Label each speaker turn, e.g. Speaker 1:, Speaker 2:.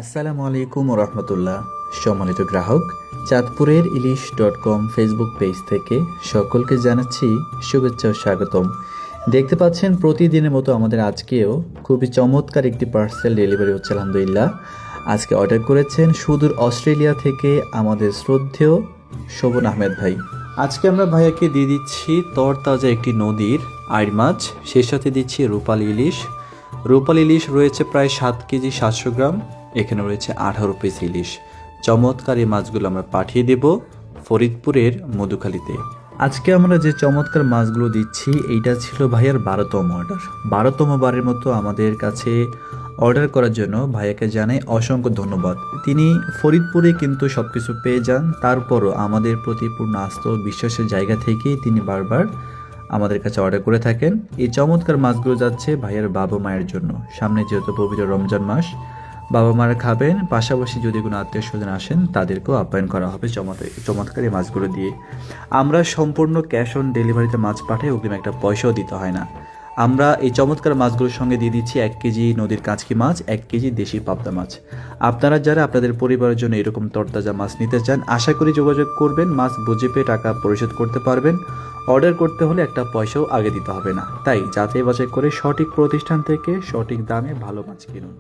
Speaker 1: আসসালামু আলাইকুম রহমতুল্লাহ। সম্মানিত গ্রাহক, চাঁদপুরের ইলিশ.com ফেসবুক পেজ থেকে সকলকে জানাচ্ছি শুভেচ্ছা ও স্বাগতম। দেখতে পাচ্ছেন প্রতিদিনের মতো আমাদের আজকেও খুবই চমৎকার একটি পার্সেল ডেলিভারি হচ্ছে আলহামদুলিল্লাহ। আজকে অর্ডার করেছেন সুদূর অস্ট্রেলিয়া থেকে আমাদের শ্রদ্ধেয় শোভন আহমেদ ভাই। আজকে আমরা ভাইয়াকে দিয়ে দিচ্ছি তরতাজা একটি নদীর আইড় মাছ, সেই সাথে দিচ্ছি রূপালী ইলিশ। রূপালী ইলিশ রয়েছে প্রায় 7 কেজি 700 গ্রাম। এখানে রয়েছে 18 পিস ইলিশ। চমৎকার এই মাছগুলো আমরা পাঠিয়ে দেব ফরিদপুরের মধুখালীতে। আজকে আমরা যে চমৎকার মাছগুলো দিচ্ছি এইটা ছিল ভাইয়ার 12তম অর্ডার। 12তম বারের মতো আমাদের কাছে অর্ডার করার জন্য ভাইয়াকে জানাই অসংখ্য ধন্যবাদ। তিনি ফরিদপুরে কিন্তু সব কিছু পেয়ে যান, তারপরও আমাদের প্রতি পূর্ণ আস্থা ও বিশ্বাসের জায়গা থেকেই তিনি বারবার আমাদের কাছে অর্ডার করে থাকেন। এই চমৎকার মাছগুলো যাচ্ছে ভাইয়ার বাবা মায়ের জন্য। সামনে যেহেতু পবিত্র রমজান মাস, বাবা মারা খাবেন, পাশাপাশি যদি কোনো আত্মীয় স্বজন আসেন তাদেরকেও আপ্যায়ন করা হবে চমৎকার এই মাছগুলো দিয়ে। আমরা সম্পূর্ণ ক্যাশ অন ডেলিভারিতে মাছ পাঠাই, অগ্রিম একটা পয়সাও দিতে হয় না। আমরা এই চমৎকার মাছগুলোর সঙ্গে দিয়ে দিচ্ছি 1 কেজি নদীর কাঁচকি মাছ, 1 কেজি দেশি পাবদা মাছ। আপনারা যারা আপনাদের পরিবারের জন্য এরকম তরতাজা মাছ নিতে চান, আশা করি যোগাযোগ করবেন, মাছ বুঝে পেয়ে টাকা পরিশোধ করতে পারবেন। অর্ডার করতে হলে একটা পয়সাও আগে দিতে হবে না। তাই যাচাই বাছাই করে সঠিক প্রতিষ্ঠান থেকে সঠিক দামে ভালো মাছ কিনুন।